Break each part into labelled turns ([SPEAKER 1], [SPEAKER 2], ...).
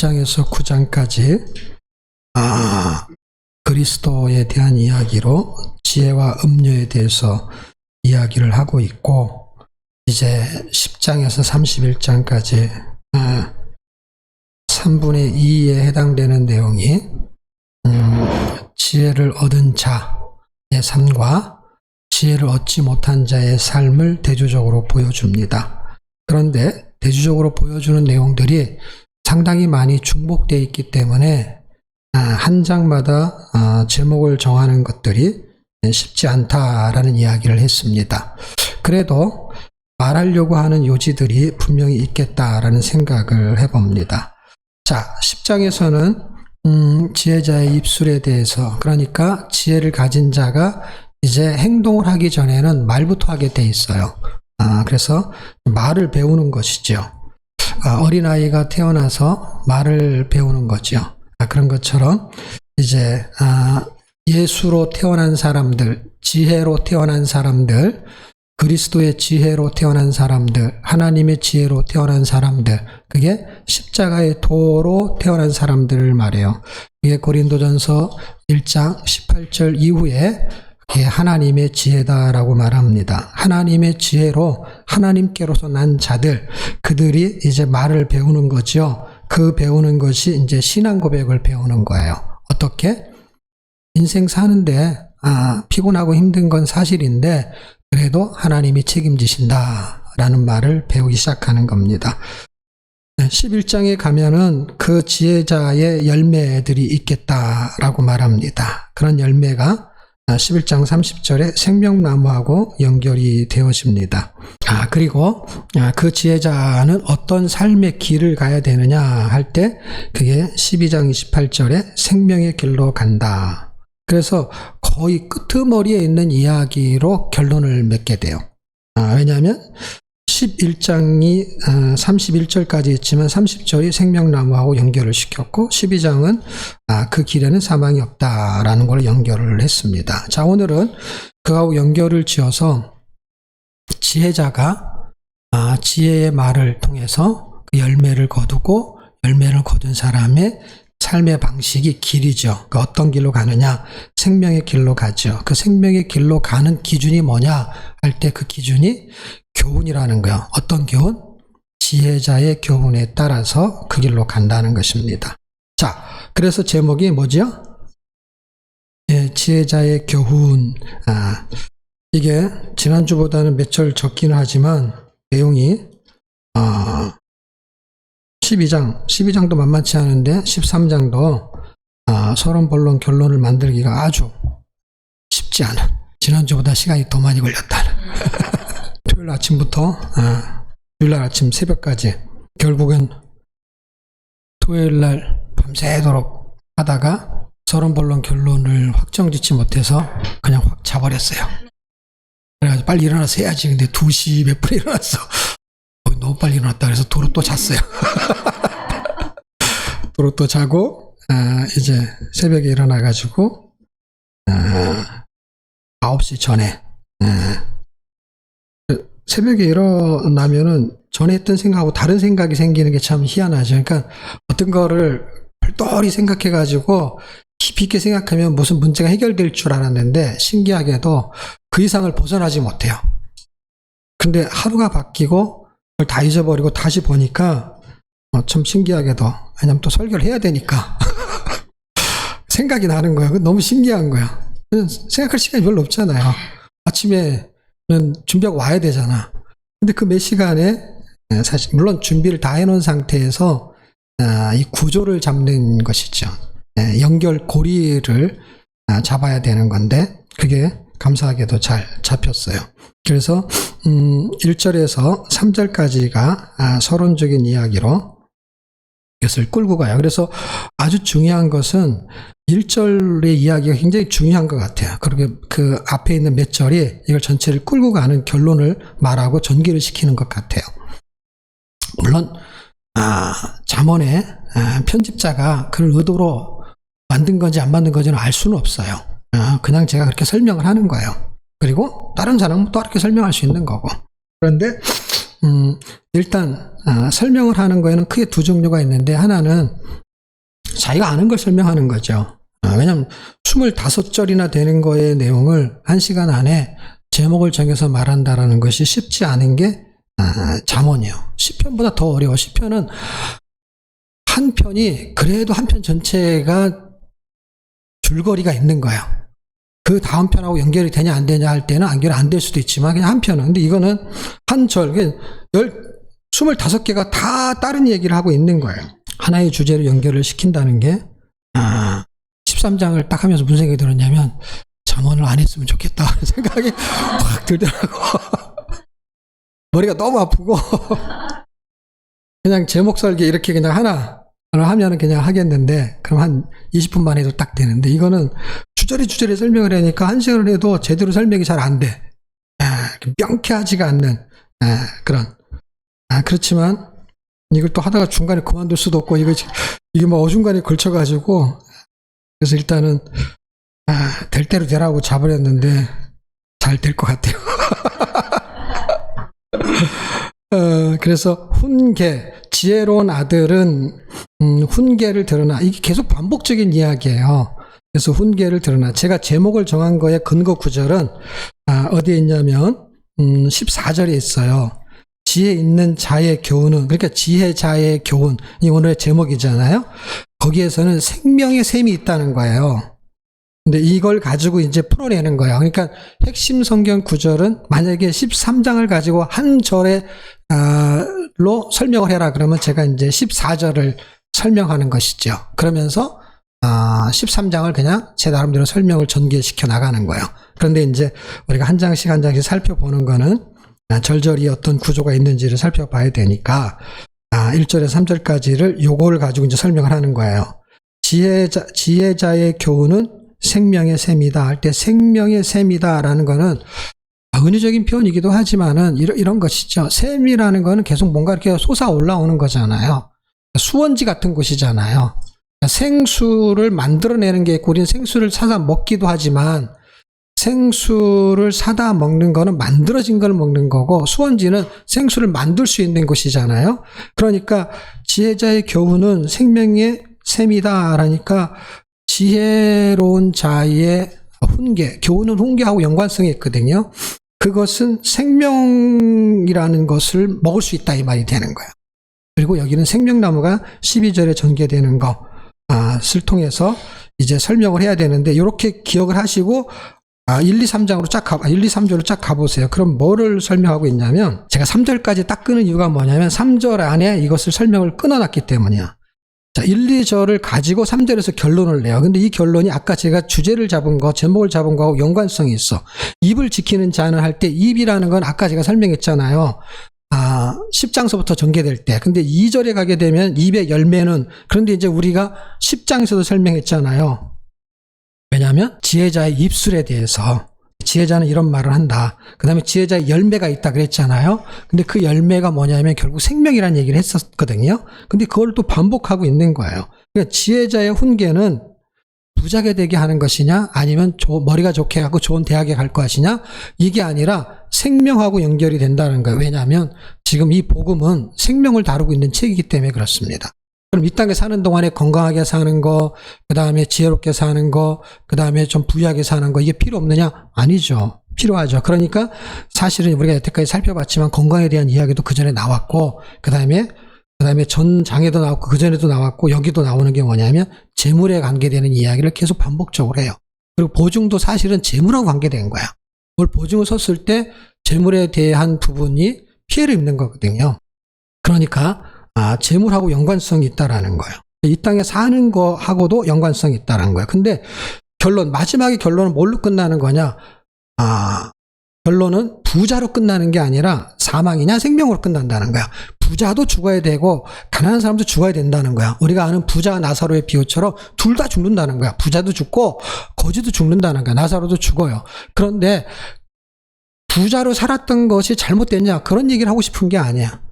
[SPEAKER 1] 1장에서 9장까지 그리스도에 대한 이야기로 지혜와 음료에 대해서 이야기를 하고 있고, 이제 10장에서 31장까지 3분의 2에 해당되는 내용이 지혜를 얻은 자의 삶과 지혜를 얻지 못한 자의 삶을 대조적으로 보여줍니다. 그런데 대조적으로 보여주는 내용들이 상당히 많이 중복되어 있기 때문에 한 장마다 제목을 정하는 것들이 쉽지 않다라는 이야기를 했습니다. 그래도 말하려고 하는 요지들이 분명히 있겠다라는 생각을 해봅니다. 자, 10장에서는 지혜자의 입술에 대해서, 그러니까 지혜를 가진 자가 이제 행동을 하기 전에는 말부터 하게 돼 있어요. 그래서 말을 배우는 것이죠. 어린아이가 태어나서 말을 배우는 거죠. 그런 것처럼 이제 예수로 태어난 사람들, 지혜로 태어난 사람들, 그리스도의 지혜로 태어난 사람들, 하나님의 지혜로 태어난 사람들, 그게 십자가의 도로 태어난 사람들을 말해요. 이게 고린도전서 1장 18절 이후에 그게 하나님의 지혜다라고 말합니다. 하나님의 지혜로 하나님께로서 난 자들, 그들이 이제 말을 배우는 거죠. 그 배우는 것이 이제 신앙 고백을 배우는 거예요. 어떻게? 인생 사는데 피곤하고 힘든 건 사실인데 그래도 하나님이 책임지신다라는 말을 배우기 시작하는 겁니다. 11장에 가면은 그 지혜자의 열매들이 있겠다라고 말합니다. 그런 열매가 11장 30절에 생명나무하고 연결이 되어집니다. 그리고 그 지혜자는 어떤 삶의 길을 가야 되느냐 할 때 그게 12장 28절에 생명의 길로 간다. 그래서 거의 끄트머리에 있는 이야기로 결론을 맺게 돼요. 왜냐하면 11장이 31절까지 있지만 30절이 생명나무하고 연결을 시켰고 12장은 그 길에는 사망이 없다라는 걸 연결을 했습니다. 자, 오늘은 그하고 연결을 지어서 지혜자가 지혜의 말을 통해서 그 열매를 거두고 열매를 거둔 사람의 삶의 방식이 길이죠. 그 어떤 길로 가느냐? 생명의 길로 가죠. 그 생명의 길로 가는 기준이 뭐냐 할 때 그 기준이 교훈이라는 거예요. 어떤 교훈? 지혜자의 교훈에 따라서 그 길로 간다는 것입니다. 자, 그래서 제목이 뭐죠? 지혜자의 교훈. 이게 지난주보다는 몇 절 적기는 하지만 내용이 12장도 만만치 않은데 13장도 서론, 본론, 결론을 만들기가 아주 쉽지 않은, 지난주보다 시간이 더 많이 걸렸다는 토요일 아침부터 주일날 아침 새벽까지 결국은 토요일날 밤새도록 하다가 서론, 본론, 결론을 확정짓지 못해서 그냥 확 자버렸어요. 그래가지고 빨리 일어나서 해야지. 근데 2시 몇 분에 일어났어. 너무 빨리 일어났다 그래서 도로 또 잤어요. 도로 또 자고 이제 새벽에 일어나가지고 9시 전에 새벽에 일어나면은 전에 했던 생각하고 다른 생각이 생기는 게 참 희한하죠. 그러니까 어떤 거를 별도리 생각해가지고 깊이 있게 생각하면 무슨 문제가 해결될 줄 알았는데 신기하게도 그 이상을 벗어나지 못해요. 근데 하루가 바뀌고 그걸 다 잊어버리고 다시 보니까 참 신기하게도, 왜냐면 또 설교를 해야 되니까 생각이 나는 거예요. 너무 신기한 거야. 생각할 시간이 별로 없잖아요. 아침에는 준비하고 와야 되잖아. 근데 그 몇 시간에 사실 물론 준비를 다 해놓은 상태에서 이 구조를 잡는 것이죠. 연결 고리를 잡아야 되는 건데 그게 감사하게도 잘 잡혔어요. 그래서 1절에서 3절까지가 서론적인 이야기로 이것을 끌고 가요. 그래서 아주 중요한 것은 1절의 이야기가 굉장히 중요한 것 같아요. 그리고 그 앞에 있는 몇 절이 이걸 전체를 끌고 가는 결론을 말하고 전개를 시키는 것 같아요. 물론 잠언의 편집자가 그걸 의도로 만든 건지 안 만든 건지는 알 수는 없어요. 그냥 제가 그렇게 설명을 하는 거예요. 그리고 다른 사람은 또 그렇게 설명할 수 있는 거고. 그런데 일단 설명을 하는 거에는 크게 두 종류가 있는데, 하나는 자기가 아는 걸 설명하는 거죠. 왜냐하면 25절이나 되는 거의 내용을 1시간 안에 제목을 정해서 말한다라는 것이 쉽지 않은 게 잠언이에요. 시편보다 더 어려워. 시편은 한 편이 그래도 한 편 전체가 줄거리가 있는 거예요. 그 다음 편하고 연결이 되냐 안 되냐 할 때는 연결이 안 될 수도 있지만 그냥 한 편은. 근데 이거는 한 절, 25개가 다 다른 얘기를 하고 있는 거예요. 하나의 주제로 연결을 시킨다는 게 13장을 딱 하면서 무슨 생각이 들었냐면 잠언을 안 했으면 좋겠다 하는 생각이 확 들더라고. 머리가 너무 아프고 그냥 제목 설계 이렇게 그냥 하나 하면은 그냥 하겠는데 그럼 한 20분만 해도 딱 되는데 이거는 주저리 설명을 하니까 1시간을 해도 제대로 설명이 잘 안 돼. 명쾌하지가 않는 그런. 그렇지만 이걸 또 하다가 중간에 그만둘 수도 없고 이게 뭐 어중간에 걸쳐가지고 그래서 일단은 될 대로 되라고 잡으렸는데 잘 될 것 같아요. 그래서 훈계, 지혜로운 아들은 훈계를 들으나, 이게 계속 반복적인 이야기예요. 그래서 훈계를 들으나, 제가 제목을 정한 거의 근거 구절은 어디에 있냐면 14절에 있어요. 지혜 있는 자의 교훈은, 그러니까 지혜자의 교훈, 이 오늘의 제목이잖아요. 거기에서는 생명의 샘이 있다는 거예요. 근데 이걸 가지고 이제 풀어내는 거예요. 그러니까 핵심 성경 구절은 만약에 13장을 가지고 한 절에 로 설명을 해라 그러면 제가 이제 14절을 설명하는 것이죠. 그러면서 13장을 그냥 제 나름대로 설명을 전개시켜 나가는 거예요. 그런데 이제 우리가 한 장씩 한 장씩 살펴보는 거는 절절히 어떤 구조가 있는지를 살펴봐야 되니까 1절에서 3절까지를 요거를 가지고 이제 설명을 하는 거예요. 지혜자의 교훈은 생명의 샘이다 할 때 생명의 샘이다라는 거는 은유적인 표현이기도 하지만은 이런 것이죠. 샘이라는 거는 계속 뭔가 이렇게 솟아 올라오는 거잖아요. 수원지 같은 곳이잖아요. 생수를 만들어내는 게 있고 우리는 생수를 사다 먹기도 하지만 생수를 사다 먹는 거는 만들어진 걸 먹는 거고 수원지는 생수를 만들 수 있는 곳이잖아요. 그러니까 지혜자의 교훈은 생명의 샘이다 라니까 지혜로운 자의 훈계, 교훈은 훈계하고 연관성이 있거든요. 그것은 생명이라는 것을 먹을 수 있다 이 말이 되는 거예요. 그리고 여기는 생명나무가 12절에 전개되는 것을 통해서 이제 설명을 해야 되는데 이렇게 기억을 하시고 1, 2, 3장으로 1, 2, 3절로 쫙 가보세요. 그럼 뭐를 설명하고 있냐면 제가 3절까지 딱 끄는 이유가 뭐냐면 3절 안에 이것을 설명을 끊어놨기 때문이야. 자, 1, 2절을 가지고 3절에서 결론을 내요. 근데 이 결론이 아까 제가 주제를 잡은 거, 제목을 잡은 거하고 연관성이 있어. 입을 지키는 자는 할 때 입이라는 건 아까 제가 설명했잖아요. 10장서부터 전개될 때. 근데 2절에 가게 되면 입의 열매는, 그런데 이제 우리가 10장에서도 설명했잖아요. 왜냐하면 지혜자의 입술에 대해서 지혜자는 이런 말을 한다. 그 다음에 지혜자의 열매가 있다 그랬잖아요. 근데 그 열매가 뭐냐면 결국 생명이라는 얘기를 했었거든요. 근데 그걸 또 반복하고 있는 거예요. 그러니까 지혜자의 훈계는 부자게 되게 하는 것이냐 아니면 머리가 좋게 하고 좋은 대학에 갈 것이냐 이게 아니라 생명하고 연결이 된다는 거예요. 왜냐하면 지금 이 복음은 생명을 다루고 있는 책이기 때문에 그렇습니다. 그럼 이 땅에 사는 동안에 건강하게 사는 거, 그 다음에 지혜롭게 사는 거, 그 다음에 좀 부유하게 사는 거, 이게 필요 없느냐? 아니죠. 필요하죠. 그러니까 사실은 우리가 여태까지 살펴봤지만 건강에 대한 이야기도 그 전에 나왔고, 그 다음에 전장에도 나왔고, 그 전에도 나왔고, 여기도 나오는 게 뭐냐면 재물에 관계되는 이야기를 계속 반복적으로 해요. 그리고 보증도 사실은 재물하고 관계된 거야. 뭘 보증을 섰을 때 재물에 대한 부분이 피해를 입는 거거든요. 그러니까 재물하고 연관성이 있다라는 거예요. 이 땅에 사는 거하고도 연관성이 있다는 거예요. 근데 마지막에 결론은 뭘로 끝나는 거냐? 결론은 부자로 끝나는 게 아니라 사망이냐 생명으로 끝난다는 거야. 부자도 죽어야 되고 가난한 사람도 죽어야 된다는 거야. 우리가 아는 부자 나사로의 비유처럼 둘 다 죽는다는 거야. 부자도 죽고 거지도 죽는다는 거야. 나사로도 죽어요. 그런데 부자로 살았던 것이 잘못됐냐? 그런 얘기를 하고 싶은 게 아니야.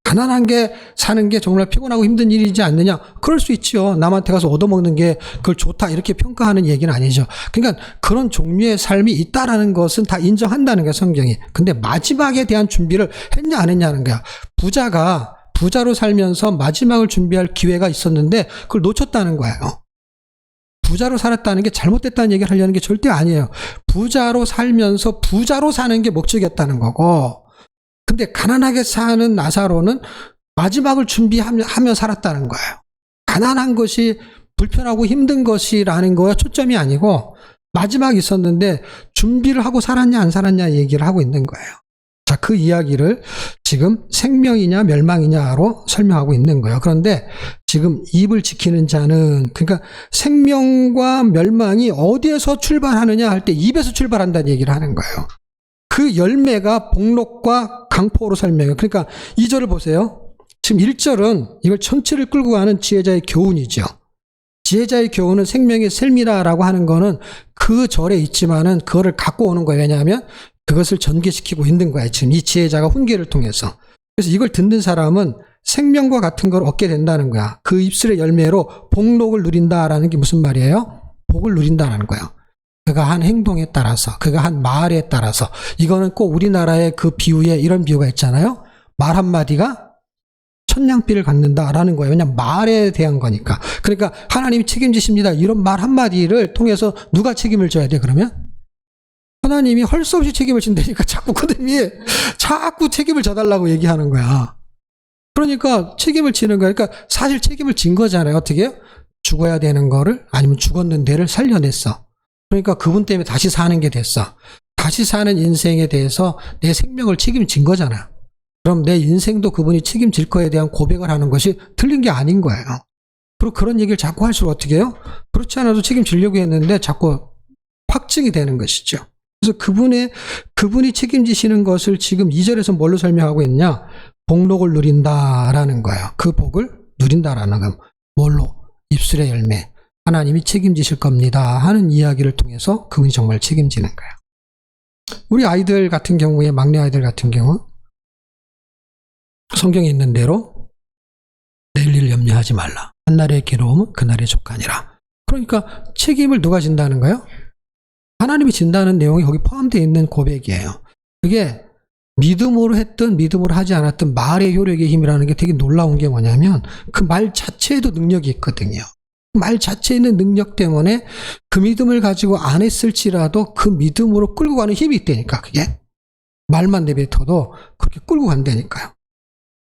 [SPEAKER 1] 가난한 게 사는 게 정말 피곤하고 힘든 일이지 않느냐? 그럴 수 있죠. 남한테 가서 얻어먹는 게 그걸 좋다 이렇게 평가하는 얘기는 아니죠. 그러니까 그런 종류의 삶이 있다라는 것은 다 인정한다는 거야, 성경이. 근데 마지막에 대한 준비를 했냐 안 했냐는 거야. 부자가 부자로 살면서 마지막을 준비할 기회가 있었는데 그걸 놓쳤다는 거예요. 부자로 살았다는 게 잘못됐다는 얘기를 하려는 게 절대 아니에요. 부자로 살면서 부자로 사는 게 목적이었다는 거고, 근데 가난하게 사는 나사로는 마지막을 준비하며 살았다는 거예요. 가난한 것이 불편하고 힘든 것이라는 거에 초점이 아니고 마지막이 있었는데 준비를 하고 살았냐 안 살았냐 얘기를 하고 있는 거예요. 자, 그 이야기를 지금 생명이냐 멸망이냐로 설명하고 있는 거예요. 그런데 지금 입을 지키는 자는, 그러니까 생명과 멸망이 어디에서 출발하느냐 할 때 입에서 출발한다는 얘기를 하는 거예요. 그 열매가 복록과 강포로 설명해요. 그러니까 2절을 보세요. 지금 1절은 이걸 전체를 끌고 가는 지혜자의 교훈이죠. 지혜자의 교훈은 생명의 셀미라라고 하는 거는 그 절에 있지만은 그거를 갖고 오는 거예요. 왜냐하면 그것을 전개시키고 있는 거예요. 지금 이 지혜자가 훈계를 통해서. 그래서 이걸 듣는 사람은 생명과 같은 걸 얻게 된다는 거야. 그 입술의 열매로 복록을 누린다라는 게 무슨 말이에요? 복을 누린다라는 거예요. 그가 한 행동에 따라서, 그가 한 말에 따라서. 이거는 꼭 우리나라의 그 비유에 이런 비유가 있잖아요. 말 한마디가 천냥비를 갖는다라는 거예요. 왜냐하면 말에 대한 거니까. 그러니까 하나님이 책임지십니다. 이런 말 한마디를 통해서 누가 책임을 져야 돼, 그러면? 하나님이 할 수 없이 책임을 진다니까 자꾸 그들이 자꾸 책임을 져달라고 얘기하는 거야. 그러니까 책임을 지는 거야. 그러니까 사실 책임을 진 거잖아요. 어떻게 해요? 죽어야 되는 거를, 아니면 죽었는 데를 살려냈어. 그러니까 그분 때문에 다시 사는 게 됐어. 다시 사는 인생에 대해서 내 생명을 책임진 거잖아. 그럼 내 인생도 그분이 책임질 거에 대한 고백을 하는 것이 틀린 게 아닌 거예요. 그리고 그런 얘기를 자꾸 할수록 어떻게 해요? 그렇지 않아도 책임지려고 했는데 자꾸 확증이 되는 것이죠. 그래서 그분이 책임지시는 것을 지금 2절에서 뭘로 설명하고 있냐? 복록을 누린다라는 거예요. 그 복을 누린다라는 건 뭘로? 입술의 열매. 하나님이 책임지실 겁니다 하는 이야기를 통해서 그분이 정말 책임지는 거예요. 우리 아이들 같은 경우에, 막내 아이들 같은 경우 성경에 있는 대로 내일 일을 염려하지 말라. 한날의 괴로움은 그날의 족하니라. 그러니까 책임을 누가 진다는 거예요? 하나님이 진다는 내용이 거기 포함되어 있는 고백이에요. 그게 믿음으로 했든 믿음으로 하지 않았든 말의 효력의 힘이라는 게 되게 놀라운 게 뭐냐면 그 말 자체에도 능력이 있거든요. 말 자체에 있는 능력 때문에 그 믿음을 가지고 안 했을지라도 그 믿음으로 끌고 가는 힘이 있다니까. 그게 말만 내뱉어도 그렇게 끌고 간다니까요.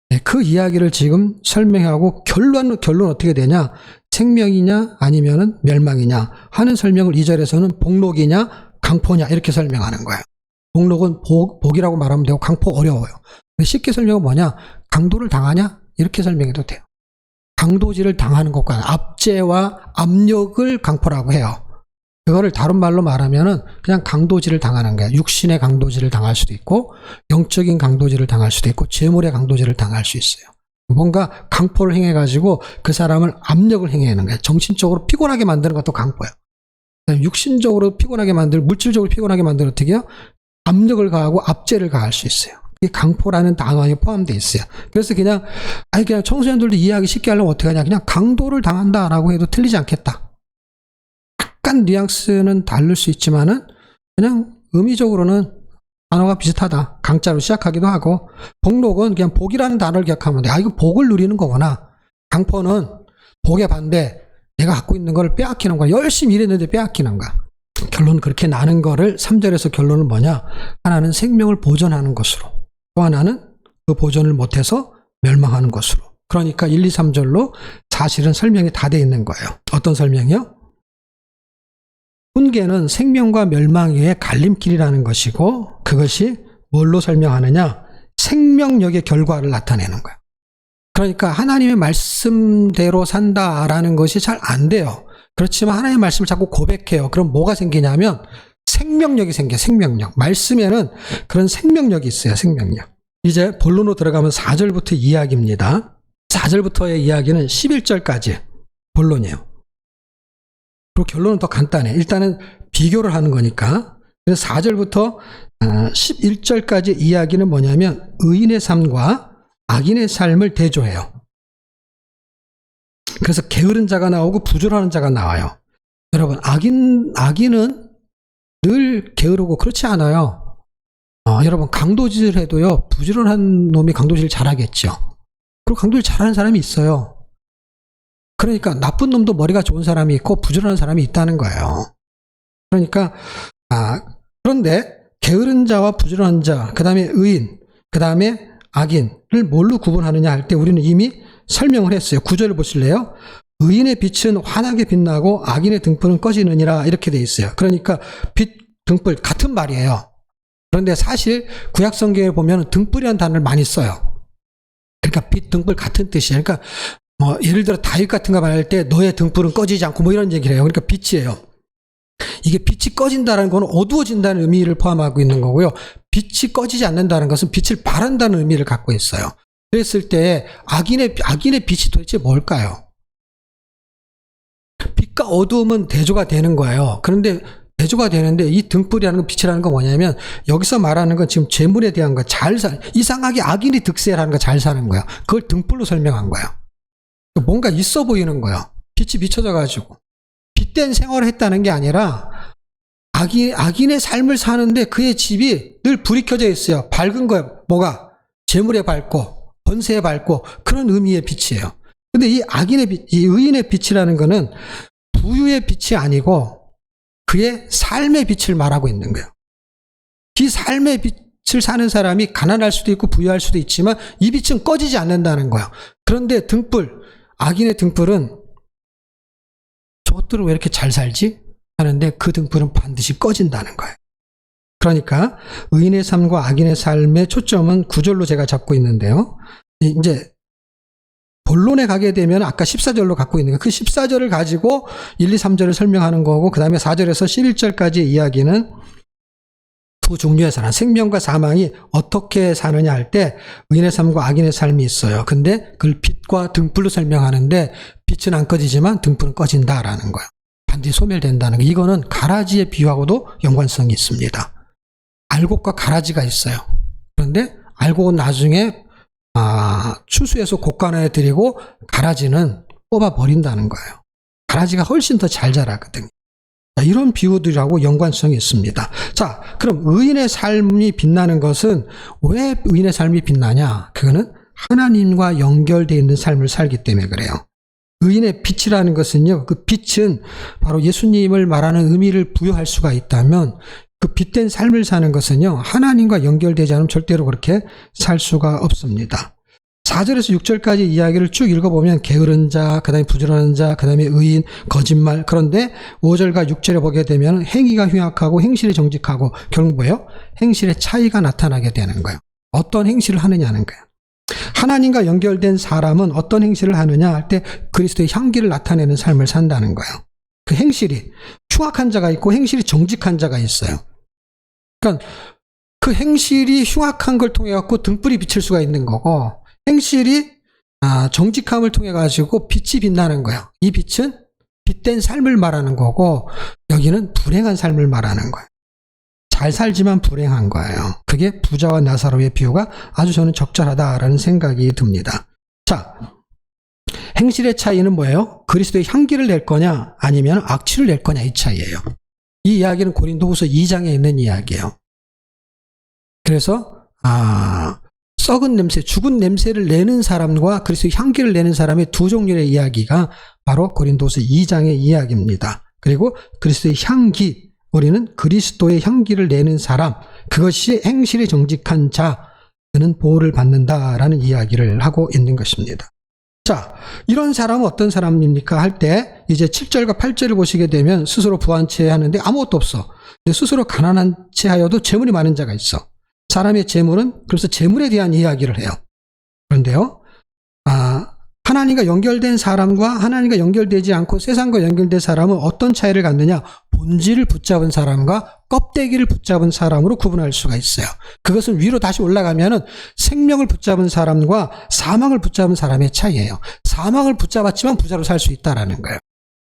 [SPEAKER 1] 네, 그 이야기를 지금 설명하고 결론 어떻게 되냐? 생명이냐 아니면은 멸망이냐 하는 설명을 2절에서는 복록이냐 강포냐 이렇게 설명하는 거예요. 복록은 복이라고 말하면 되고 강포 어려워요. 쉽게 설명은 뭐냐? 강도를 당하냐? 이렇게 설명해도 돼요. 강도질을 당하는 것과 압제와 압력을 강포라고 해요. 그거를 다른 말로 말하면은 그냥 강도질을 당하는 거예요. 육신의 강도질을 당할 수도 있고 영적인 강도질을 당할 수도 있고 재물의 강도질을 당할 수 있어요. 뭔가 강포를 행해가지고 그 사람을 압력을 행해하는 거예요. 정신적으로 피곤하게 만드는 것도 강포예요. 육신적으로 피곤하게 만들고 물질적으로 피곤하게 만들면 어떻게 해요? 압력을 가하고 압제를 가할 수 있어요. 이게 강포라는 단어에 포함되어 있어요. 그래서 그냥 청소년들도 이해하기 쉽게 하려면 어떻게 하냐? 그냥 강도를 당한다라고 해도 틀리지 않겠다. 약간 뉘앙스는 다를 수 있지만은 그냥 의미적으로는 단어가 비슷하다. 강자로 시작하기도 하고 복록은 그냥 복이라는 단어를 기억하면 돼. 이거 복을 누리는 거구나. 강포는 복의 반대. 내가 갖고 있는 걸 빼앗기는 거야. 열심히 일했는데 빼앗기는 거야. 결론은 그렇게 나는 거를 3절에서 결론은 뭐냐? 하나는 생명을 보존하는 것으로, 또 하나는 그 보존을 못해서 멸망하는 것으로. 그러니까 1, 2, 3절로 사실은 설명이 다 되어 있는 거예요. 어떤 설명이요? 훈계는 생명과 멸망의 갈림길이라는 것이고 그것이 뭘로 설명하느냐? 생명력의 결과를 나타내는 거예요. 그러니까 하나님의 말씀대로 산다라는 것이 잘 안 돼요. 그렇지만 하나님의 말씀을 자꾸 고백해요. 그럼 뭐가 생기냐면 생명력이 생겨요. 생명력. 말씀에는 그런 생명력이 있어요. 생명력. 이제 본론으로 들어가면 4절부터 이야기입니다. 4절부터의 이야기는 11절까지 본론이에요. 그리고 결론은 더 간단해. 일단은 비교를 하는 거니까. 그래서 4절부터 11절까지 이야기는 뭐냐면 의인의 삶과 악인의 삶을 대조해요. 그래서 게으른 자가 나오고 부지런한 자가 나와요. 여러분, 악인은 늘 게으르고 그렇지 않아요. 여러분, 강도질 해도요, 부지런한 놈이 강도질 잘하겠죠. 그리고 강도질 잘하는 사람이 있어요. 그러니까 나쁜 놈도 머리가 좋은 사람이 있고 부지런한 사람이 있다는 거예요. 그러니까 그런데 게으른 자와 부지런한 자, 그 다음에 의인, 그 다음에 악인을 뭘로 구분하느냐 할 때 우리는 이미 설명을 했어요. 9절을 보실래요? 의인의 빛은 환하게 빛나고 악인의 등불은 꺼지느니라 이렇게 돼 있어요. 그러니까 빛, 등불 같은 말이에요. 그런데 사실 구약 성경에 보면 등불이라는 단어를 많이 써요. 그러니까 빛, 등불 같은 뜻이에요. 그러니까 예를 들어 다윗 같은 거 말할 때 너의 등불은 꺼지지 않고 뭐 이런 얘기를 해요. 그러니까 빛이에요. 이게 빛이 꺼진다는 건 어두워진다는 의미를 포함하고 있는 거고요. 빛이 꺼지지 않는다는 것은 빛을 발한다는 의미를 갖고 있어요. 그랬을 때 악인의 빛이 도대체 뭘까요? 빛과 어두움은 대조가 되는 거예요. 그런데 대조가 되는데 이 등불이라는 건 빛이라는 건 뭐냐면 여기서 말하는 건 지금 재물에 대한 거 이상하게 악인이 득세라는 거 잘 사는 거예요. 그걸 등불로 설명한 거예요. 뭔가 있어 보이는 거예요. 빛이 비춰져 가지고. 빛된 생활을 했다는 게 아니라 악인의 삶을 사는데 그의 집이 늘 불이 켜져 있어요. 밝은 거예요. 뭐가? 재물에 밝고 번세에 밝고 그런 의미의 빛이에요. 근데 이 의인의 빛이라는 거는 부유의 빛이 아니고 그의 삶의 빛을 말하고 있는 거예요. 이 삶의 빛을 사는 사람이 가난할 수도 있고 부유할 수도 있지만 이 빛은 꺼지지 않는다는 거예요. 그런데 악인의 등불은 저것들은 왜 이렇게 잘 살지? 하는데 그 등불은 반드시 꺼진다는 거예요. 그러니까 의인의 삶과 악인의 삶의 초점은 9절로 제가 잡고 있는데요. 이제 본론에 가게 되면 아까 14절로 갖고 있는 거예요. 그 14절을 가지고 1, 2, 3절을 설명하는 거고 그 다음에 4절에서 11절까지의 이야기는 두 종류의 사람, 생명과 사망이 어떻게 사느냐 할 때 의인의 삶과 악인의 삶이 있어요. 근데 그걸 빛과 등불로 설명하는데 빛은 안 꺼지지만 등불은 꺼진다라는 거예요. 반드시 소멸된다는 거. 이거는 가라지에 비유하고도 연관성이 있습니다. 알곡과 가라지가 있어요. 그런데 알곡은 나중에 추수해서 곡간에 들이고 가라지는 뽑아버린다는 거예요. 가라지가 훨씬 더 잘 자라거든요. 이런 비유들하고 연관성이 있습니다. 자, 그럼 의인의 삶이 빛나는 것은 왜 의인의 삶이 빛나냐? 그거는 하나님과 연결되어 있는 삶을 살기 때문에 그래요. 의인의 빛이라는 것은요, 그 빛은 바로 예수님을 말하는 의미를 부여할 수가 있다면 그 빛된 삶을 사는 것은요, 하나님과 연결되지 않으면 절대로 그렇게 살 수가 없습니다. 4절에서 6절까지 이야기를 쭉 읽어보면 게으른 자, 그 다음에 부지런한 자, 그 다음에 의인, 거짓말. 그런데 5절과 6절에 보게 되면 행위가 흉악하고 행실이 정직하고 결국 뭐예요? 행실의 차이가 나타나게 되는 거예요. 어떤 행실을 하느냐는 거예요. 하나님과 연결된 사람은 어떤 행실을 하느냐 할 때 그리스도의 향기를 나타내는 삶을 산다는 거예요. 그 행실이 흉악한 자가 있고 행실이 정직한 자가 있어요. 그러니까 그 행실이 흉악한 걸 통해 갖고 등불이 비칠 수가 있는 거고 행실이 정직함을 통해 가지고 빛이 빛나는 거예요. 이 빛은 빛된 삶을 말하는 거고 여기는 불행한 삶을 말하는 거예요. 잘 살지만 불행한 거예요. 그게 부자와 나사로의 비유가 아주 저는 적절하다라는 생각이 듭니다. 자, 행실의 차이는 뭐예요? 그리스도의 향기를 낼 거냐 아니면 악취를 낼 거냐 이 차이예요. 이 이야기는 고린도후서 2장에 있는 이야기예요. 그래서 썩은 냄새, 죽은 냄새를 내는 사람과 그리스도의 향기를 내는 사람의 두 종류의 이야기가 바로 고린도후서 2장의 이야기입니다. 그리고 그리스도의 향기, 우리는 그리스도의 향기를 내는 사람, 그것이 행실이 정직한 자, 그는 보호를 받는다라는 이야기를 하고 있는 것입니다. 자, 이런 사람은 어떤 사람입니까? 할 때 이제 7절과 8절을 보시게 되면 스스로 부한 채 하는데 아무것도 없어. 근데 스스로 가난한 채 하여도 재물이 많은 자가 있어. 사람의 재물은 그래서 재물에 대한 이야기를 해요. 그런데요, 하나님과 연결된 사람과 하나님과 연결되지 않고 세상과 연결된 사람은 어떤 차이를 갖느냐? 본질을 붙잡은 사람과 껍데기를 붙잡은 사람으로 구분할 수가 있어요. 그것은 위로 다시 올라가면은 생명을 붙잡은 사람과 사망을 붙잡은 사람의 차이예요. 사망을 붙잡았지만 부자로 살 수 있다라는 거예요.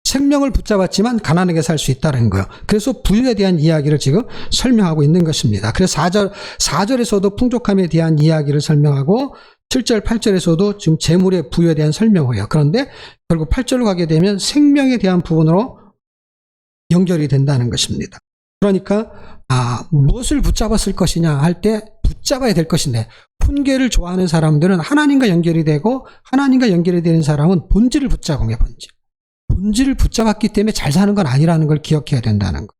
[SPEAKER 1] 생명을 붙잡았지만 가난하게 살 수 있다는 거예요. 그래서 부유에 대한 이야기를 지금 설명하고 있는 것입니다. 그래서 4절에서도 풍족함에 대한 이야기를 설명하고 7절, 8절에서도 지금 재물의 부여에 대한 설명을 해요. 그런데 결국 8절로 가게 되면 생명에 대한 부분으로 연결이 된다는 것입니다. 그러니까 무엇을 붙잡았을 것이냐 할 때 붙잡아야 될 것인데, 훈계를 좋아하는 사람들은 하나님과 연결이 되고, 하나님과 연결이 되는 사람은 본질을 붙잡은 게 본질을 붙잡았기 때문에 잘 사는 건 아니라는 걸 기억해야 된다는 거.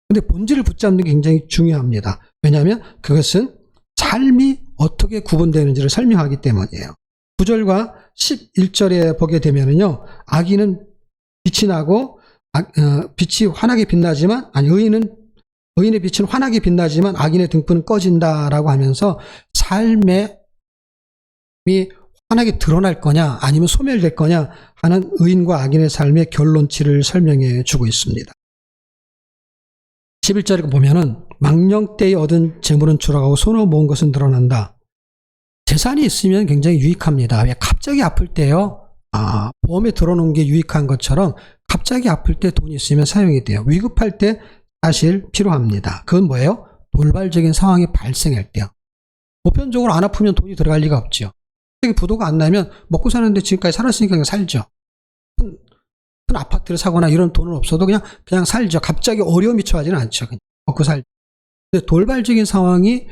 [SPEAKER 1] 근데 본질을 붙잡는 게 굉장히 중요합니다. 왜냐하면 그것은 삶이 어떻게 구분되는지를 설명하기 때문이에요. 9절과 11절에 보게 되면은요, 악인은 빛이 나고 빛이 환하게 빛나지만, 의인의 빛은 환하게 빛나지만 악인의 등불은 꺼진다라고 하면서 삶이 환하게 드러날 거냐 아니면 소멸될 거냐 하는 의인과 악인의 삶의 결론치를 설명해 주고 있습니다. 11절에 보면은 망령 때에 얻은 재물은 추락하고 손으로 모은 것은 늘어난다. 재산이 있으면 굉장히 유익합니다. 왜 갑자기 아플 때요, 보험에 들어놓은 게 유익한 것처럼 갑자기 아플 때 돈이 있으면 사용이 돼요. 위급할 때 사실 필요합니다. 그건 뭐예요? 돌발적인 상황이 발생할 때요. 보편적으로 안 아프면 돈이 들어갈 리가 없죠. 부도가 안 나면 먹고 사는데 지금까지 살았으니까 그냥 살죠. 큰 아파트를 사거나 이런 돈은 없어도 그냥 살죠. 갑자기 어려움이 처하지는 않죠. 그냥 먹고 살죠. 근데 돌발적인 상황이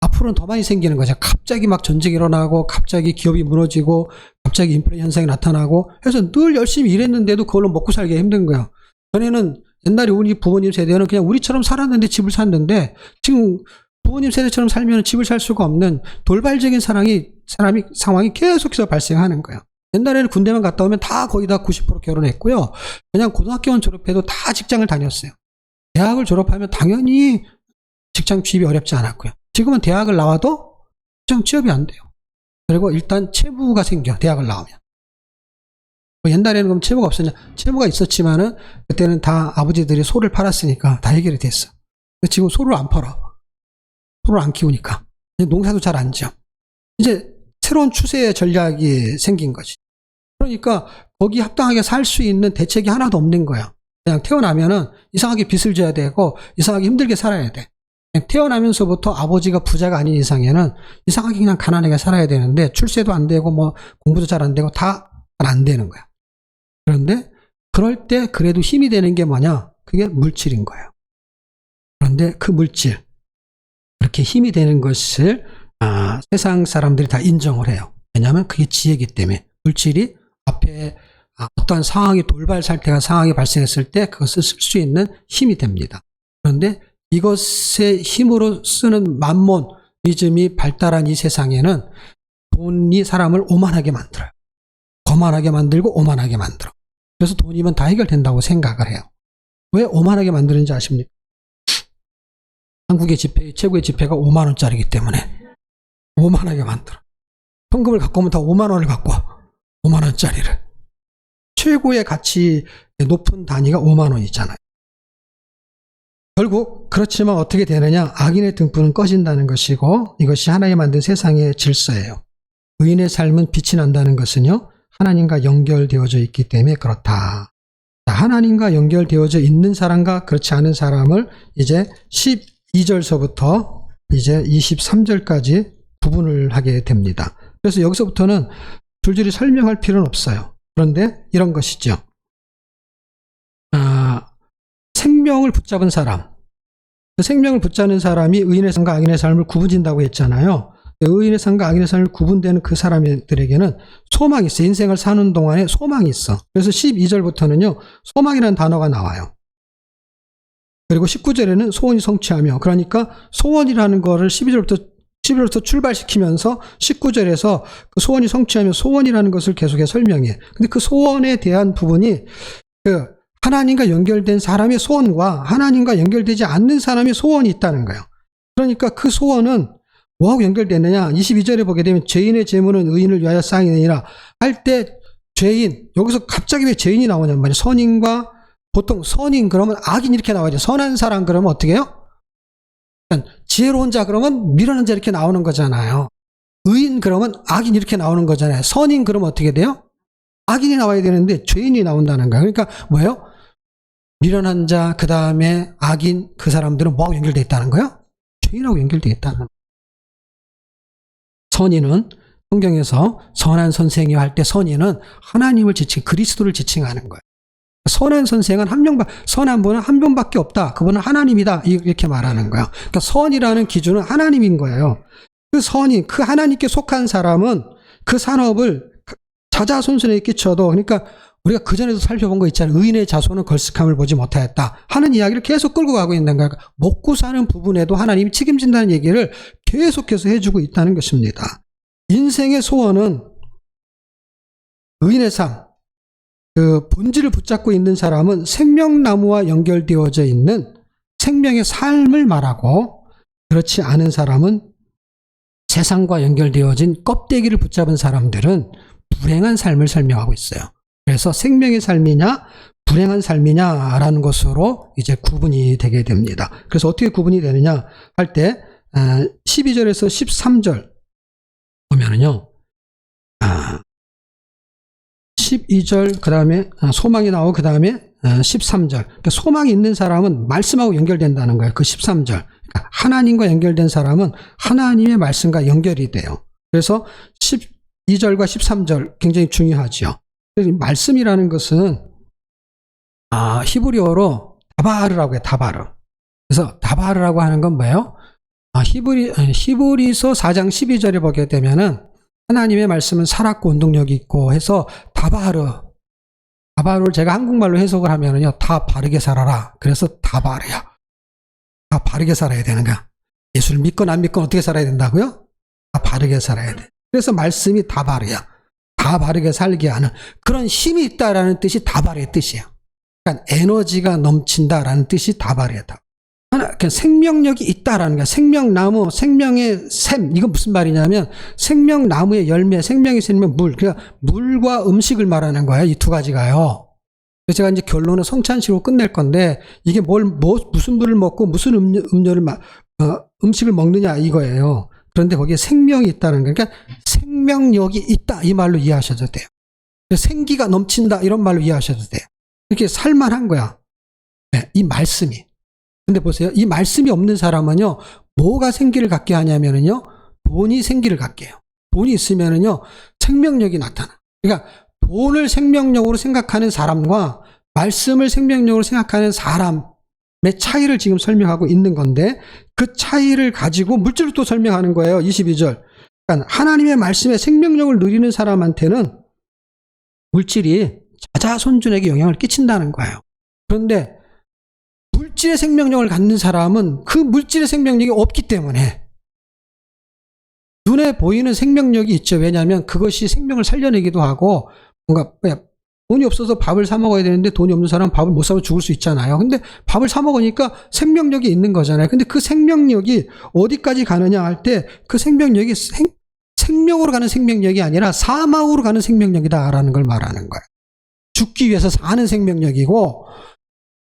[SPEAKER 1] 앞으로는 더 많이 생기는 거죠. 갑자기 막 전쟁이 일어나고, 갑자기 기업이 무너지고, 갑자기 인플레 현상이 나타나고 해서 늘 열심히 일했는데도 그걸로 먹고 살기가 힘든 거예요. 전에는 옛날에 우리 부모님 세대는 그냥 우리처럼 살았는데 집을 샀는데, 지금 부모님 세대처럼 살면 집을 살 수가 없는 돌발적인 상황이 계속해서 발생하는 거예요. 옛날에는 군대만 갔다 오면 다 거의 다 90% 결혼했고요. 그냥 고등학교만 졸업해도 다 직장을 다녔어요. 대학을 졸업하면 당연히 직장 취업이 어렵지 않았고요. 지금은 대학을 나와도 직장 취업이 안 돼요. 그리고 일단 채무가 생겨, 대학을 나오면. 옛날에는 그럼 채무가 없었냐? 채무가 있었지만은 그때는 다 아버지들이 소를 팔았으니까 다 해결이 됐어. 근데 지금 소를 안 팔아. 소를 안 키우니까. 농사도 잘 안 지어. 이제 새로운 추세의 전략이 생긴 거지. 그러니까 거기 합당하게 살 수 있는 대책이 하나도 없는 거야. 그냥 태어나면은 이상하게 빚을 져야 되고, 이상하게 힘들게 살아야 돼. 그냥 태어나면서부터 아버지가 부자가 아닌 이상에는 이상하게 그냥 가난하게 살아야 되는데, 출세도 안 되고 뭐 공부도 잘 안 되고 다 안 되는 거야. 그런데 그럴 때 그래도 힘이 되는 게 뭐냐? 그게 물질인 거예요. 그런데 그 물질, 그렇게 힘이 되는 것을 세상 사람들이 다 인정을 해요. 왜냐하면 그게 지혜이기 때문에. 물질이 앞에 어떠한 돌발 사태가 상황이 발생했을 때 그것을 쓸 수 있는 힘이 됩니다. 그런데 이것의 힘으로 쓰는 만몬이즘이 발달한 이 세상에는 돈이 사람을 오만하게 만들어요. 거만하게 만들고 오만하게 만들어. 그래서 돈이면 다 해결된다고 생각을 해요. 왜 오만하게 만드는지 아십니까? 한국의 최고의 지폐가 5만 원짜리이기 때문에 오만하게 만들어. 현금을 갖고 오면 다 5만 원을 갖고 와. 5만 원짜리를. 최고의 가치 높은 단위가 5만 원이잖아요. 결국 그렇지만 어떻게 되느냐? 악인의 등불은 꺼진다는 것이고, 이것이 하나님 만든 세상의 질서예요. 의인의 삶은 빛이 난다는 것은요, 하나님과 연결되어져 있기 때문에 그렇다. 하나님과 연결되어져 있는 사람과 그렇지 않은 사람을 이제 12절서부터 이제 23절까지 구분을 하게 됩니다. 그래서 여기서부터는 줄줄이 설명할 필요는 없어요. 그런데 이런 것이죠. 생명을 붙잡은 사람, 그 생명을 붙잡는 사람이 의인의 삶과 악인의 삶을 구분진다고 했잖아요. 의인의 삶과 악인의 삶을 구분되는 그 사람들에게는 소망이 있어. 인생을 사는 동안에 소망이 있어. 그래서 12절부터는요, 소망이라는 단어가 나와요. 그리고 19절에는 소원이 성취하며, 그러니까 소원이라는 거를 12절부터 출발시키면서 19절에서 그 소원이 성취하며 소원이라는 것을 계속해서 설명해. 근데 그 소원에 대한 부분이 하나님과 연결된 사람의 소원과 하나님과 연결되지 않는 사람의 소원이 있다는 거예요. 그러니까 그 소원은 뭐하고 연결되느냐? 22절에 보게 되면 죄인의 재물은 의인을 위하여 쌓이느니라 할 때, 죄인, 여기서 갑자기 왜 죄인이 나오냔 말이에요. 선인과, 보통 선인 그러면 악인 이렇게 나와야죠. 선한 사람 그러면 어떻게 해요? 지혜로운 자 그러면 미련한 자 이렇게 나오는 거잖아요. 의인 그러면 악인 이렇게 나오는 거잖아요. 선인 그러면 어떻게 돼요? 악인이 나와야 되는데 죄인이 나온다는 거예요. 그러니까 뭐예요? 미련한 자, 그 다음에 악인, 그 사람들은 뭐하고 연결되어 있다는 거예요? 죄인하고 연결되어 있다는 거예요. 선인은 성경에서 선한 선생이 할 때 선인은 하나님을 그리스도를 지칭하는 거예요. 선한 선생은 선한 분은 한 분밖에 없다. 그분은 하나님이다. 이렇게 말하는 거예요. 그러니까 선이라는 기준은 하나님인 거예요. 그 선인, 그 하나님께 속한 사람은 그 산업을 자자손손에게 끼쳐도, 그러니까 우리가 그전에도 살펴본 거 있잖아요. 의인의 자손은 걸쓱함을 보지 못하였다 하는 이야기를 계속 끌고 가고 있는 거예요. 먹고 사는 부분에도 하나님이 책임진다는 얘기를 계속해서 해주고 있다는 것입니다. 인생의 소원은 의인의 삶, 그 본질을 붙잡고 있는 사람은 생명나무와 연결되어져 있는 생명의 삶을 말하고, 그렇지 않은 사람은 세상과 연결되어진 껍데기를 붙잡은 사람들은 불행한 삶을 설명하고 있어요. 그래서 생명의 삶이냐 불행한 삶이냐라는 것으로 이제 구분이 되게 됩니다. 그래서 어떻게 구분이 되느냐 할 때 12절에서 13절 보면은요, 12절 그 다음에 소망이 나오고 그 다음에 13절. 그러니까 소망이 있는 사람은 말씀하고 연결된다는 거예요. 그 13절. 그러니까 하나님과 연결된 사람은 하나님의 말씀과 연결이 돼요. 그래서 12절과 13절 굉장히 중요하죠. 말씀이라는 것은 히브리어로 다바르라고 해요. 다바르. 그래서 다바르라고 하는 건 뭐예요? 히브리서 4장 12절에 보게 되면은 하나님의 말씀은 살았고 운동력이 있고 해서 다바르를 제가 한국말로 해석을 하면은요, 다 바르게 살아라. 그래서 다바르야. 다 바르게 살아야 되는 거야. 예수를 믿건 안 믿건 어떻게 살아야 된다고요? 다 바르게 살아야 돼. 그래서 말씀이 다바르야. 다 바르게 살게 하는 그런 힘이 있다라는 뜻이 다바르의 뜻이에요. 그러니까 에너지가 넘친다라는 뜻이 다바르다. 그러니까 생명력이 있다라는 거야. 생명나무, 생명의 샘. 이건 무슨 말이냐면 생명나무의 열매, 생명의 샘은 물. 그러니까 물과 음식을 말하는 거예요. 이 두 가지가요. 그래서 제가 이제 결론은 성찬식으로 끝낼 건데 이게 무슨 물을 먹고 무슨 음식을 먹느냐 이거예요. 그런데 거기에 생명이 있다는 거예요. 그러니까 생명력이 있다 이 말로 이해하셔도 돼요. 생기가 넘친다 이런 말로 이해하셔도 돼요. 이렇게 살만한 거야. 네, 이 말씀이. 근데 보세요. 이 말씀이 없는 사람은요, 뭐가 생기를 갖게 하냐면은요, 돈이 생기를 갖게 해요. 돈이 있으면은요, 생명력이 나타나. 그러니까 돈을 생명력으로 생각하는 사람과 말씀을 생명력으로 생각하는 사람의 차이를 지금 설명하고 있는 건데, 그 차이를 가지고 물질을 또 설명하는 거예요. 22절. 그러니까 하나님의 말씀에 생명력을 누리는 사람한테는 물질이 자자손손에게 영향을 끼친다는 거예요. 그런데 물질의 생명력을 갖는 사람은 그 물질의 생명력이 없기 때문에 눈에 보이는 생명력이 있죠. 왜냐하면 그것이 생명을 살려내기도 하고, 뭔가 돈이 없어서 밥을 사 먹어야 되는데 돈이 없는 사람은 밥을 못 사면 죽을 수 있잖아요. 근데 밥을 사 먹으니까 생명력이 있는 거잖아요. 근데 그 생명력이 어디까지 가느냐 할 때 그 생명력이 생명으로 가는 생명력이 아니라 사망으로 가는 생명력이다라는 걸 말하는 거예요. 죽기 위해서 사는 생명력이고,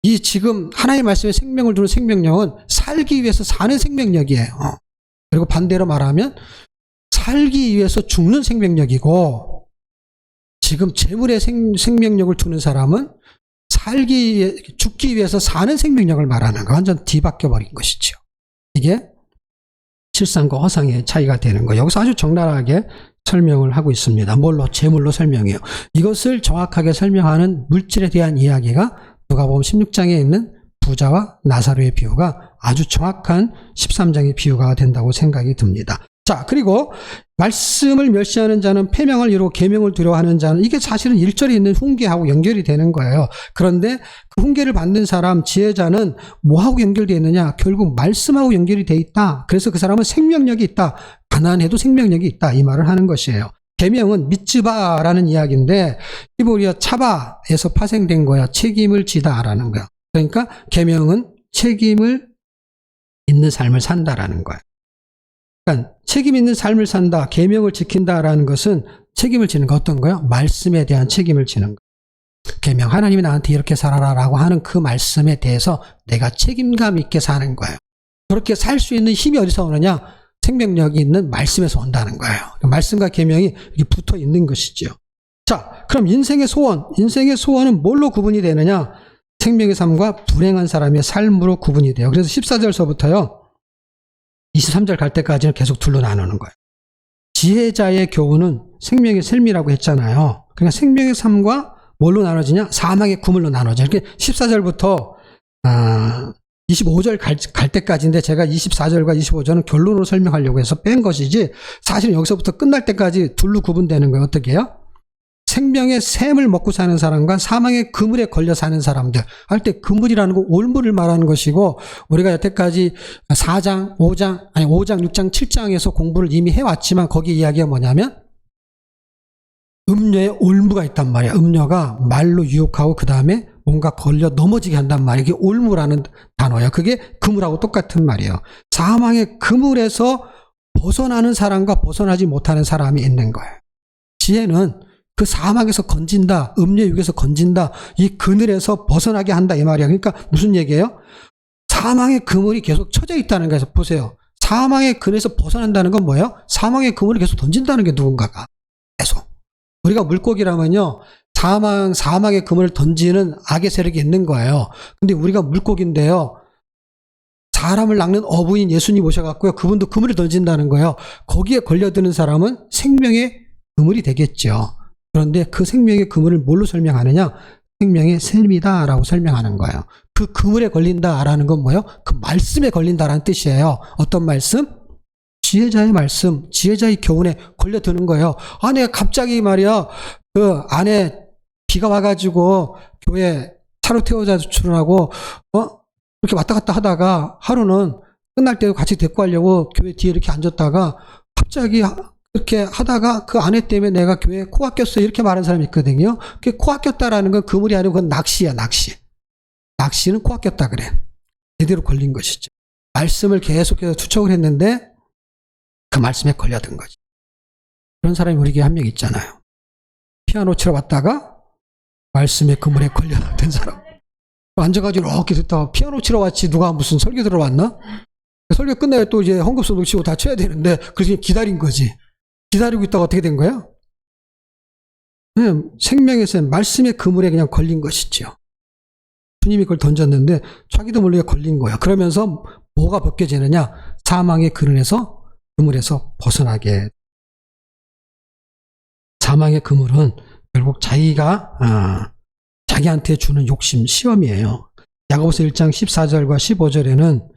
[SPEAKER 1] 이 지금 하나님의 말씀에 생명을 두는 생명력은 살기 위해서 사는 생명력이에요. 그리고 반대로 말하면 살기 위해서 죽는 생명력이고, 지금 재물의 생명력을 두는 사람은 죽기 위해서 사는 생명력을 말하는 거, 완전 뒤바뀌어 버린 것이죠. 이게 실상과 허상의 차이가 되는 거예요. 여기서 아주 적나라하게 설명을 하고 있습니다. 재물로 설명해요. 이것을 정확하게 설명하는 물질에 대한 이야기가 누가복음 16장에 있는 부자와 나사로의 비유가 아주 정확한 13장의 비유가 된다고 생각이 듭니다. 자, 그리고 말씀을 멸시하는 자는 패명을 이루고 계명을 두려워하는 자는, 이게 사실은 1절에 있는 훈계하고 연결이 되는 거예요. 그런데 그 훈계를 받는 사람, 지혜자는 뭐하고 연결되어 있느냐? 결국 말씀하고 연결이 되어 있다. 그래서 그 사람은 생명력이 있다. 가난해도 생명력이 있다. 이 말을 하는 것이에요. 계명은 미츠바라는 이야기인데 히브리어 차바에서 파생된 거야. 책임을 지다라는 거야. 그러니까 계명은 책임을 있는 삶을 산다라는 거야. 그러니까 책임 있는 삶을 산다, 계명을 지킨다라는 것은 책임을 지는 거 어떤 거예요? 말씀에 대한 책임을 지는 거. 계명, 하나님이 나한테 이렇게 살아라라고 하는 그 말씀에 대해서 내가 책임감 있게 사는 거예요. 그렇게 살 수 있는 힘이 어디서 오느냐? 생명력이 있는 말씀에서 온다는 거예요. 말씀과 계명이 이렇게 붙어 있는 것이죠. 자, 그럼 인생의 소원은 뭘로 구분이 되느냐? 생명의 삶과 불행한 사람의 삶으로 구분이 돼요. 그래서 14절서부터요 23절 갈 때까지는 계속 둘로 나누는 거예요. 지혜자의 교훈은 생명의 삶이라고 했잖아요. 그러니까 생명의 삶과 뭘로 나눠지냐? 사망의 그물로 나눠져. 이렇게 14절부터 25절 갈 때까지인데 제가 24절과 25절은 결론으로 설명하려고 해서 뺀 것이지 사실은 여기서부터 끝날 때까지 둘로 구분되는 거예요. 어떻게 해요? 생명의 샘을 먹고 사는 사람과 사망의 그물에 걸려 사는 사람들 할 때 그물이라는 거 올물을 말하는 것이고 우리가 여태까지 4장, 5장, 6장, 7장에서 공부를 이미 해왔지만 거기 이야기가 뭐냐면 음녀에 올무가 있단 말이야. 음녀가 말로 유혹하고 그 다음에 뭔가 걸려 넘어지게 한단 말이에요. 이게 올무라는 단어예요. 그게 그물하고 똑같은 말이에요. 사망의 그물에서 벗어나는 사람과 벗어나지 못하는 사람이 있는 거예요. 지혜는 그 사망에서 건진다, 음녀의 육에서 건진다, 이 그늘에서 벗어나게 한다 이 말이야. 그러니까 무슨 얘기예요? 사망의 그물이 계속 쳐져 있다는 거에서 보세요. 사망의 그늘에서 벗어난다는 건 뭐예요? 사망의 그물을 계속 던진다는 게 누군가가 계속. 우리가 물고기라면요, 사망의 그물을 던지는 악의 세력이 있는 거예요. 근데 우리가 물고기인데요, 사람을 낚는 어부인 예수님 오셔갖고요, 그분도 그물을 던진다는 거예요. 거기에 걸려드는 사람은 생명의 그물이 되겠죠. 그런데 그 생명의 그물을 뭘로 설명하느냐? 생명의 샘이다라고 설명하는 거예요. 그 그물에 걸린다라는 건 뭐예요? 그 말씀에 걸린다라는 뜻이에요. 어떤 말씀? 지혜자의 말씀, 지혜자의 교훈에 걸려드는 거예요. 내가 갑자기 말이야, 그 안에 비가 와가지고 교회 차로 태워다 주라고, 이렇게 왔다 갔다 하다가 하루는 끝날 때도 같이 데리고 가려고 교회 뒤에 이렇게 앉았다가 갑자기 이렇게 하다가 그 아내 때문에 내가 교회에 코가 꼈어요. 이렇게 말하는 사람이 있거든요. 그게 코가 꼈다라는 건 그물이 아니고 그건 낚시야, 낚시. 낚시는 코가 꼈다 그래. 제대로 걸린 것이죠. 말씀을 계속해서 투척을 했는데 그 말씀에 걸려든 거지. 그런 사람이 우리에게 한 명 있잖아요. 피아노 치러 왔다가 말씀에 그물에 걸려든 사람. 앉아가지고 이렇게 듣다가 피아노 치러 왔지 누가 무슨 설교 들어왔나? 설교 끝나야 또 이제 헌금송 치고 다 쳐야 되는데 그래서 기다린 거지. 기다리고 있다가 어떻게 된 거야? 생명에서 말씀의 그물에 그냥 걸린 것이죠. 주님이 그걸 던졌는데 자기도 모르게 걸린 거야. 그러면서 뭐가 벗겨지느냐? 사망의 그늘에서 그물에서 벗어나게. 사망의 그물은 결국 자기한테 주는 욕심, 시험이에요. 야고보서 1장 14절과 15절에는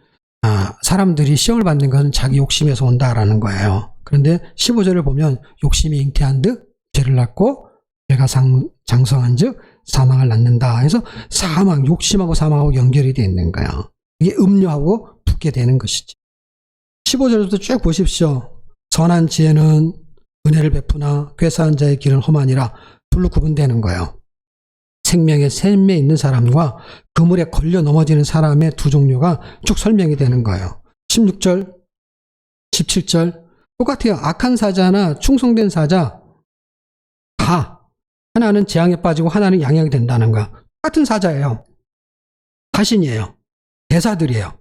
[SPEAKER 1] 사람들이 시험을 받는 것은 자기 욕심에서 온다라는 거예요. 그런데 15절을 보면 욕심이 잉태한 듯 죄를 낳고 죄가 장성한 즉 사망을 낳는다. 그래서 욕심하고 사망하고 연결이 되어 있는 거예요. 이게 음료하고 붙게 되는 것이죠. 15절부터 쭉 보십시오. 선한 지혜는 은혜를 베푸나 괴사한 자의 길은 험하니라. 둘로 구분되는 거예요. 생명의 샘에 있는 사람과 그물에 걸려 넘어지는 사람의 두 종류가 쭉 설명이 되는 거예요. 16절, 17절 똑같아요. 악한 사자나 충성된 사자 다 하나는 재앙에 빠지고 하나는 양양이 된다는 거야. 똑같은 사자예요. 사신이에요. 대사들이에요.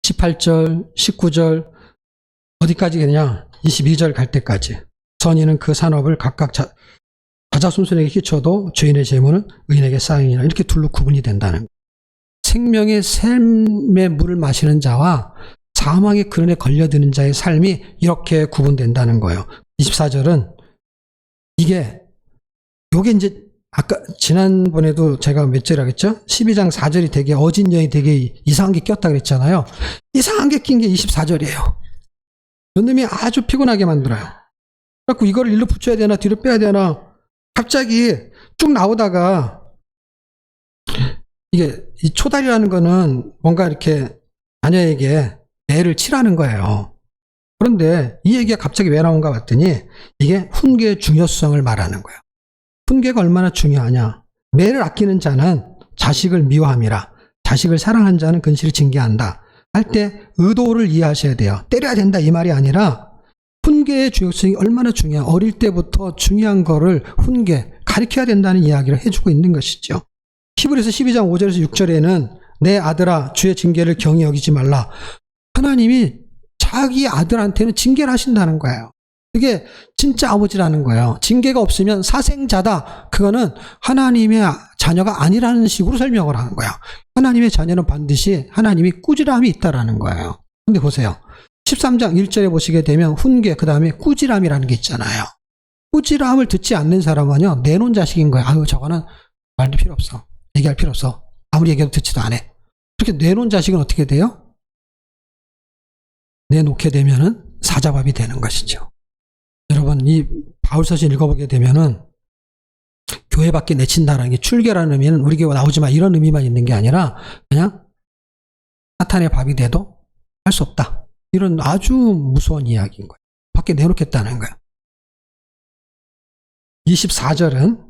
[SPEAKER 1] 18절, 19절 어디까지 되냐? 22절 갈 때까지. 선인은 그 산업을 각각 자자손손에게 끼쳐도 죄인의 재물은 의인에게 쌓이니라. 이렇게 둘로 구분이 된다는 거예요. 생명의 샘의 물을 마시는 자와 사망의 그늘에 걸려드는 자의 삶이 이렇게 구분된다는 거예요. 24절은 요게 이제 아까 지난번에도 제가 몇 절이라고 했죠? 12장 4절이 되게 어진여이 되게 이상한 게 꼈다 그랬잖아요. 이상한 게 낀 게 24절이에요. 요놈이 아주 피곤하게 만들어요. 그래갖고 이거를 일로 붙여야 되나 뒤로 빼야 되나 갑자기 쭉 나오다가 이게 이 초달이라는 거는 뭔가 이렇게 자녀에게 매를 치라는 거예요. 그런데 이 얘기가 갑자기 왜 나온가 봤더니 이게 훈계의 중요성을 말하는 거예요. 훈계가 얼마나 중요하냐. 매를 아끼는 자는 자식을 미워함이라. 자식을 사랑하는 자는 근실을 징계한다. 할 때 의도를 이해하셔야 돼요. 때려야 된다 이 말이 아니라 훈계의 중요성이 얼마나 중요해. 어릴 때부터 중요한 거를 훈계, 가르쳐야 된다는 이야기를 해주고 있는 것이죠. 히브리서 12장 5절에서 6절에는 내 아들아 주의 징계를 경히 여기지 말라. 하나님이 자기 아들한테는 징계를 하신다는 거예요. 그게 진짜 아버지라는 거예요. 징계가 없으면 사생자다. 그거는 하나님의 자녀가 아니라는 식으로 설명을 하는 거예요. 하나님의 자녀는 반드시 하나님이 꾸지람이 있다라는 거예요. 근데 보세요. 13장 1절에 보시게 되면 훈계, 그 다음에 꾸지람이라는 게 있잖아요. 꾸지람을 듣지 않는 사람은요, 내놓은 자식인 거예요. 아유, 저거는 말도 필요 없어. 얘기할 필요 없어. 아무리 얘기해도 듣지도 않아. 그렇게 내놓은 자식은 어떻게 돼요? 내놓게 되면은 사자밥이 되는 것이죠. 여러분, 이 바울서신 읽어보게 되면은 교회 밖에 내친다라는 게, 출교라는 의미는 우리 교회 나오지 마 이런 의미만 있는 게 아니라 그냥 사탄의 밥이 돼도 할 수 없다. 이런 아주 무서운 이야기인 거예요. 밖에 내놓겠다는 거예요. 24절은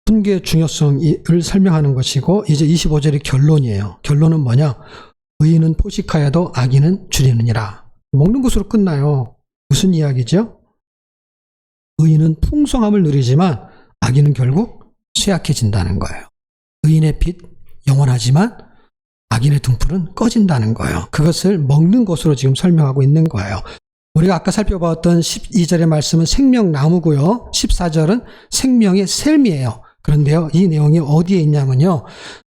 [SPEAKER 1] 훈계의 중요성을 설명하는 것이고, 이제 25절이 결론이에요. 결론은 뭐냐? 의인은 포식하여도 악인은 줄이느니라. 먹는 것으로 끝나요. 무슨 이야기죠? 의인은 풍성함을 누리지만 악인은 결국 쇠약해진다는 거예요. 의인의 빛 영원하지만 악인의 등불은 꺼진다는 거예요. 그것을 먹는 것으로 지금 설명하고 있는 거예요. 우리가 아까 살펴봤던 12절의 말씀은 생명나무고요. 14절은 생명의 샘이에요. 그런데요, 이 내용이 어디에 있냐면요,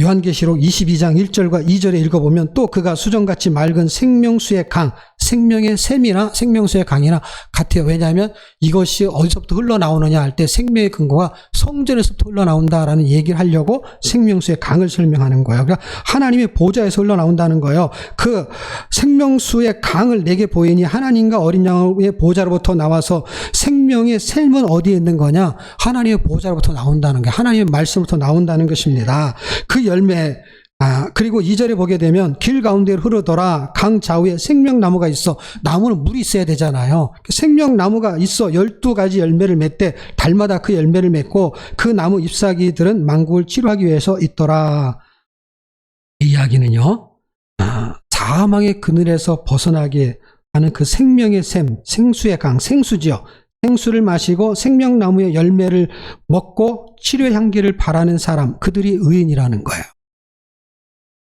[SPEAKER 1] 요한계시록 22장 1절과 2절에 읽어보면 또 그가 수정같이 맑은 생명수의 강, 생명의 샘이나 생명수의 강이나 같아요. 왜냐하면 이것이 어디서부터 흘러나오느냐 할 때 생명의 근거가 성전에서부터 흘러나온다라는 얘기를 하려고 생명수의 강을 설명하는 거예요. 그러니까 하나님의 보좌에서 흘러나온다는 거예요. 그 생명수의 강을 내게 보이니 하나님과 어린 양의 보좌로부터 나와서 생명의 샘은 어디에 있는 거냐? 하나님의 보좌로부터 나온다는 게, 하나님의 말씀부터 나온다는 것입니다. 그 열매, 그리고 2절에 보게 되면 길 가운데로 흐르더라. 강 좌우에 생명나무가 있어. 나무는 물이 있어야 되잖아요. 생명나무가 있어 12가지 열매를 맺되 달마다 그 열매를 맺고 그 나무 잎사귀들은 만국을 치료하기 위해서 있더라. 이 이야기는요, 사망의 그늘에서 벗어나게 하는 그 생명의 샘, 생수의 강, 생수지요. 생수를 마시고 생명나무의 열매를 먹고 치료의 향기를 바라는 사람, 그들이 의인이라는 거예요.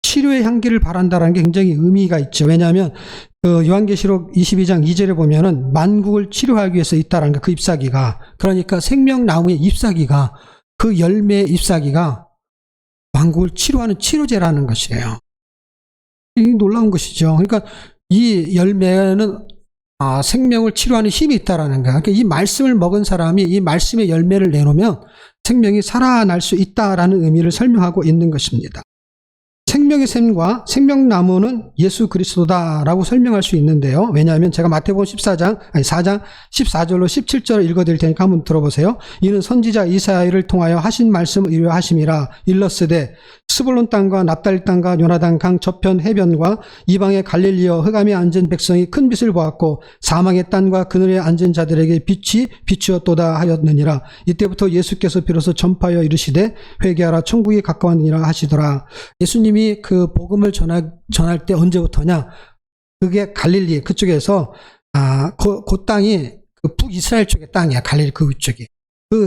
[SPEAKER 1] 치료의 향기를 바란다는 게 굉장히 의미가 있죠. 왜냐하면 그 요한계시록 22장 2절에 보면은 만국을 치료하기 위해서 있다라는 거, 그 잎사귀가, 그러니까 생명나무의 잎사귀가, 그 열매의 잎사귀가 만국을 치료하는 치료제라는 것이에요. 이 놀라운 것이죠. 그러니까 이 열매는 생명을 치료하는 힘이 있다라는 거야. 그러니까 이 말씀을 먹은 사람이 이 말씀의 열매를 내놓으면 생명이 살아날 수 있다라는 의미를 설명하고 있는 것입니다. 생명의 샘과 생명나무는 예수 그리스도다라고 설명할 수 있는데요. 왜냐하면 제가 마태복음 4장 14절로 17절을 읽어드릴 테니까 한번 들어보세요. 이는 선지자 이사야를 통하여 하신 말씀을 이루하심이라. 일러스되 스불론 땅과 납달리 땅과 요나단 강 저편 해변과 이방의 갈릴리어 흑암에 앉은 백성이 큰 빛을 보았고 사망의 땅과 그늘에 앉은 자들에게 빛이 비추었도다 하였느니라. 이때부터 예수께서 비로소 전파하여 이르시되 회개하라 천국이 가까웠느니라 하시더라. 예수님이 그 복음을 전할 때 언제부터냐? 그게 갈릴리 그쪽에서 그 땅이 그 북이스라엘 쪽의 땅이야. 갈릴리 그 위쪽이.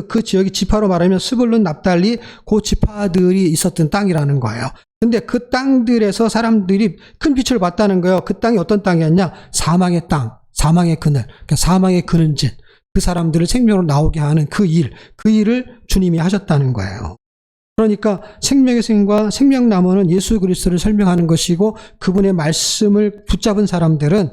[SPEAKER 1] 그 지역이 지파로 말하면 스불론 납달리 그 지파들이 있었던 땅이라는 거예요. 근데 그 땅들에서 사람들이 큰 빛을 봤다는 거예요. 그 땅이 어떤 땅이었냐? 사망의 땅, 사망의 그늘, 그러니까 사망의 그늘진, 그 사람들을 생명으로 나오게 하는 그 일을 주님이 하셨다는 거예요. 그러니까 생명의 샘과 생명나무는 예수 그리스도를 설명하는 것이고, 그분의 말씀을 붙잡은 사람들은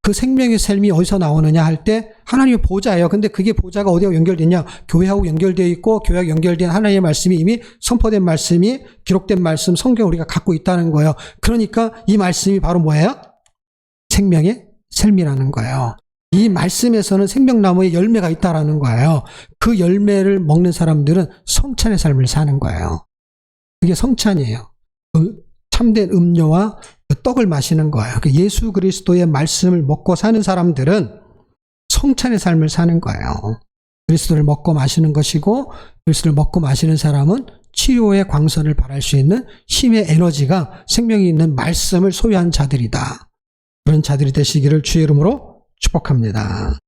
[SPEAKER 1] 그 생명의 샘이 어디서 나오느냐 할 때 하나님의 보좌예요. 근데 그게 보좌가 어디하고 연결됐냐? 교회하고 연결되어 있고, 교회하고 연결된 하나님의 말씀이 이미 선포된 말씀이, 기록된 말씀, 성경 우리가 갖고 있다는 거예요. 그러니까 이 말씀이 바로 뭐예요? 생명의 샘이라는 거예요. 이 말씀에서는 생명나무의 열매가 있다라는 거예요. 그 열매를 먹는 사람들은 성찬의 삶을 사는 거예요. 그게 성찬이에요. 참된 음료와 떡을 마시는 거예요. 예수 그리스도의 말씀을 먹고 사는 사람들은 성찬의 삶을 사는 거예요. 그리스도를 먹고 마시는 것이고, 그리스도를 먹고 마시는 사람은 치료의 광선을 발할 수 있는 힘의 에너지가, 생명이 있는 말씀을 소유한 자들이다. 그런 자들이 되시기를 주의 이름으로 축복합니다.